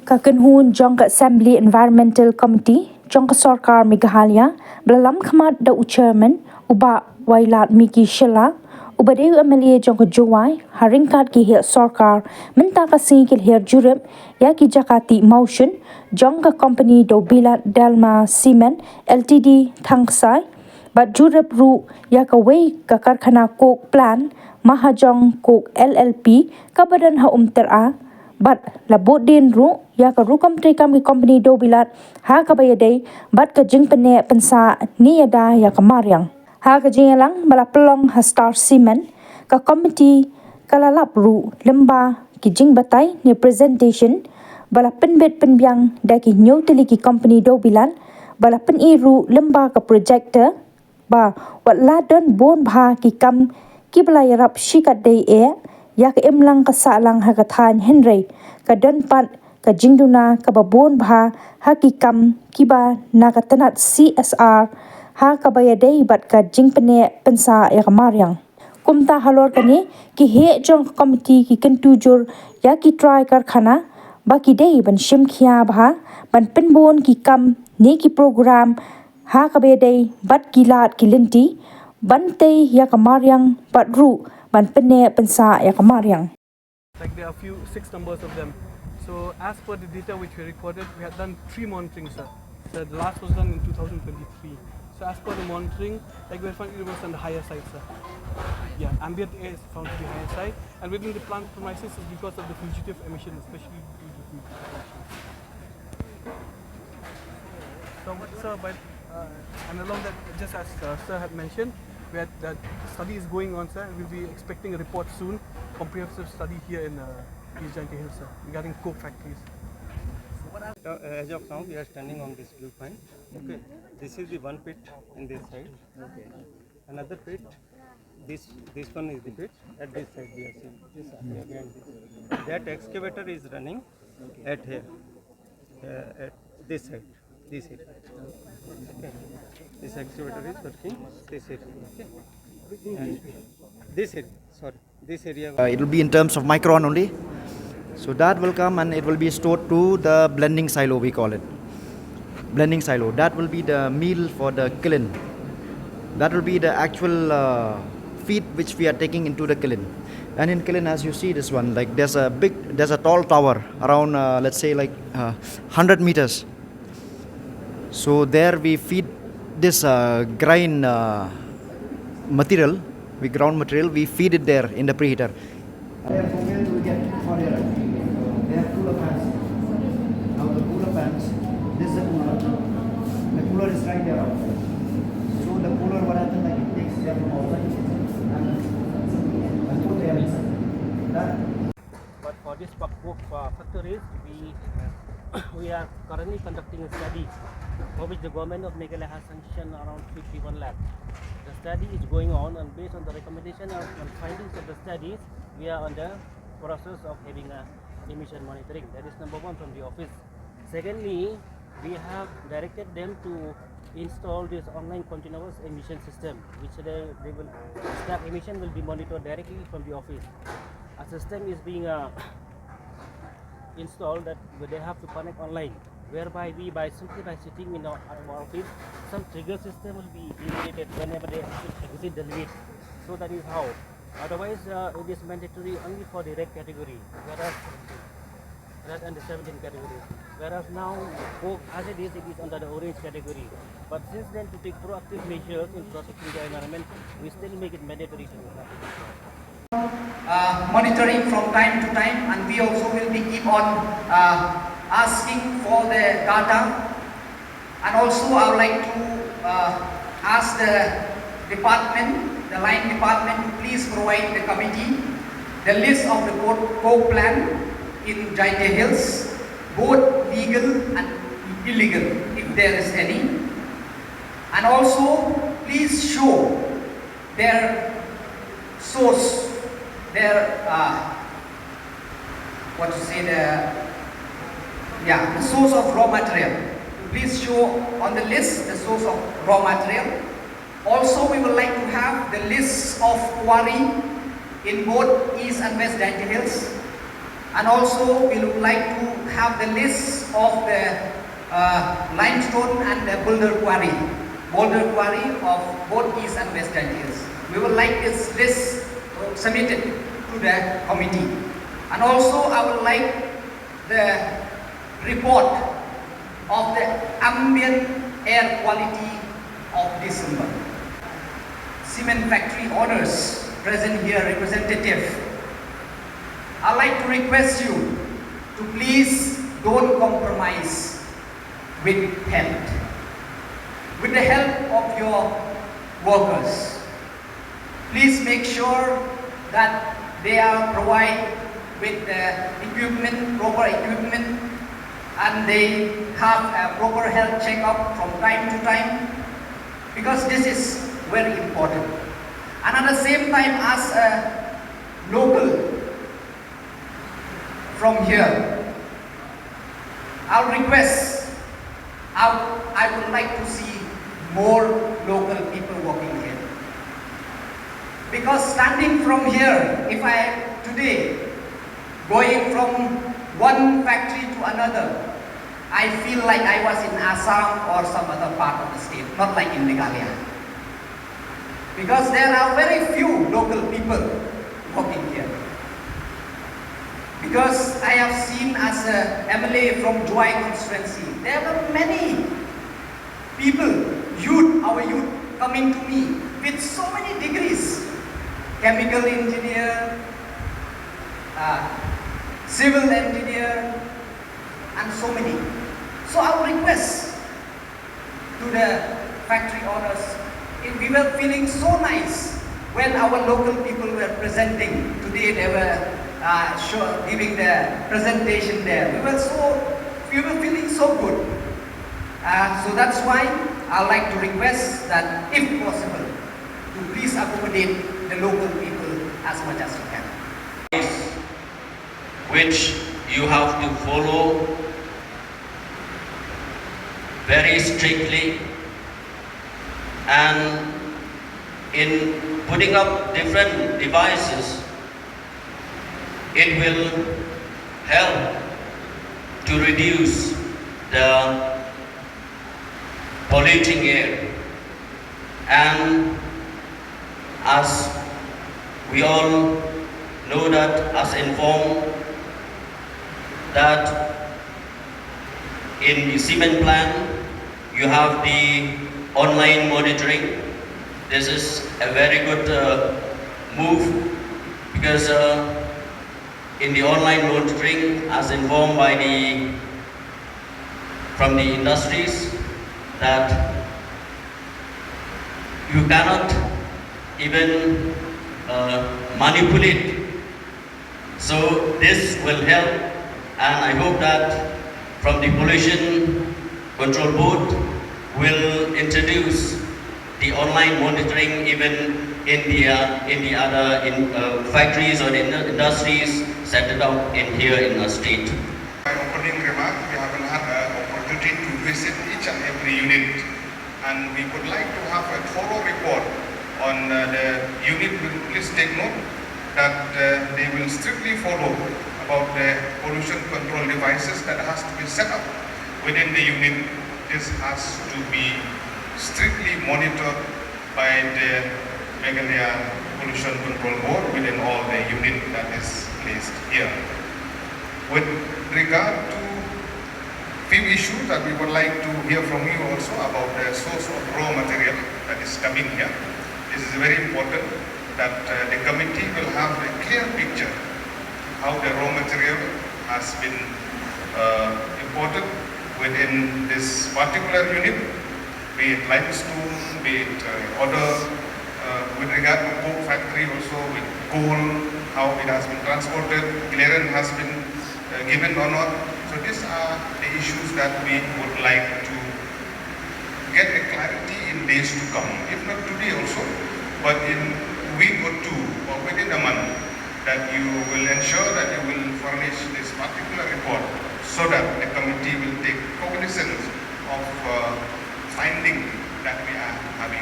ka kanhun jong ka Assembly Environmental Committee jong ka Sarkar Meghalaya blalam khamat da chairman uba wailat miki jylla uba deu MLA jong ka Jowai haringkat ki he Sarkar menta ka singkil her jurep ya ki jakati motion jong ka company dewbilat Dalma Cement Ltd thangsai bat jurep ru ya ka wei ka karkhana kok plan mahajong kok LLP ka badan ha tera bat labot din ru ya ka ru kam ki company dewbilat ha ka bayadai bat ka jing pynneh pensa ni ada ya ka mariang ha ka jingalang bala pelong ha star cement ka committee kalalap ru lemba ki jing batai ni presentation bala penbet penbyang da ki new teli ki company dewbilat bala pen ru lemba ka projector ba wat la don bon bha ki kam ki bala yarap shikat dei ya ka emlang ka salang ha ka than henry ka don pat ka jingduna ka babon bha haki kam kiba na ka tanat CSR ha ka bayadai bat ka jing pynneh pensa ya ka mariang kumta halor kani ki he jong committee ki kentujur ya ki try karkhana ba ki dei ban shim khia bha ban penbon ki kam ne ki program ha ka bayadai bat ki lat ki linti ban te ya ka mariang bat ru ban pynneh pensa ya ka mariang. Like there are six numbers of them. So as per the data which we recorded, we had done 3 monitorings, sir. So the last was done in 2023. So as per the monitoring, like we found it was on the higher side, sir. Yeah, ambient air is found to be higher side, and within the plant premises is because of the fugitive emission, especially due to food production. So what, sir, but and along that, just as sir had mentioned, where that study is going on, sir. We'll be expecting a report soon, comprehensive study here in EJHD, sir, regarding coke factories. As of now, we are standing on this viewpoint. Okay, this is the one pit in this side. Okay, another pit. This one is the pit. At this side, we are seeing. Yes, sir. That excavator is running at here, at this side. This area. Okay. This excavator is working this area. Okay. And this area. Sorry. This area. It will be in terms of micron only. So that will come and it will be stored to the blending silo, we call it. Blending silo. That will be the meal for the kiln. That will be the actual feed which we are taking into the kiln. And in kiln, as you see this one, like there's a tall tower around let's say like 100 meters. So there we feed this ground material, we feed it there in the preheater. They have cooler pans. Now the cooler pans, this is the cooler. The cooler is right there outside. So the cooler, what happens, like it takes air from outside and put air inside. But for this coke factories, we are currently conducting a study for which the government of Meghalaya has sanctioned around 51 lakh. The study is going on, and based on the recommendation and findings of the studies, we are on the process of having a emission monitoring. That is number one from the office. Secondly, we have directed them to install this online continuous emission system, which staff emission will be monitored directly from the office. A system is being installed that they have to connect online, whereby by simply sitting in our office, some trigger system will be immediated whenever they exit the limit. So that is how. Otherwise, it is mandatory only for the red category, whereas red and the 17 category. Whereas now, as it is under the orange category. But since then, to take proactive measures in protecting the environment, we still make it mandatory to do that. Monitoring from time to time, and we also will be keep on asking for the data. And also I would like to ask the department, the line department, to please provide the committee the list of the coke plant in EJHD Hills, both legal and illegal, if there is any. And also please show their source, their the source of raw material. Please show on the list the source of raw material. Also, we would like to have the list of quarry in both East and West EJHD Hills. And also we would like to have the list of the limestone and the boulder quarry of both East and Western Hills. We would like this list submitted to the committee. And also I would like the report of the ambient air quality of December. Cement factory owners present here, representative, I'd like to request you to please don't compromise with health. With the help of your workers, please make sure that they are provided with the equipment, proper equipment, and they have a proper health checkup from time to time, because this is very important. And at the same time, as a local from here, I'll request, I would like to see more local people working here. Because standing from here, if I today going from one factory to another, I feel like I was in Assam or some other part of the state, not like in Meghalaya. Because there are very few local people working here. Because I have seen as a MLA from Joy constituency, there were many people, our youth, coming to me with so many degrees. Chemical engineer, civil engineer, and so many. So I would request to the factory owners, if we were feeling so nice when our local people were presenting, today they were giving the presentation there. We were feeling so good. So that's why I like to request that, if possible, to please accommodate the local people as much as you can. Which you have to follow very strictly, and in putting up different devices, it will help to reduce the polluting air. And as we all know, that as informed, that in the cement plant you have the online monitoring. This is a very good move, because in the online monitoring, as informed by from the industries, that you cannot even manipulate. So this will help, and I hope that from the Pollution Control Board will introduce the online monitoring even in the other factories or in industries set it up here in the state. My opening remark, we haven't had an opportunity to visit each and every unit, and we would like to have a thorough report on the unit. Please take note that they will strictly follow about the pollution control devices that has to be set up within the unit. This has to be strictly monitored by the Meghalaya Pollution Control Board within all the unit that is placed here. With regard to few issues that we would like to hear from you also about the source of raw material that is coming here. This is very important that the committee will have a clear picture how the raw material has been imported within this particular unit, be it limestone, be it other, with regard to coke factory also, with coal, how it has been transported, clearance has been given or not. So these are the issues that we would like to get a clarity in days to come, if not today also, but in a week or two or within a month, that you will ensure that you will furnish this particular report so that the committee will take cognizance of finding that we are having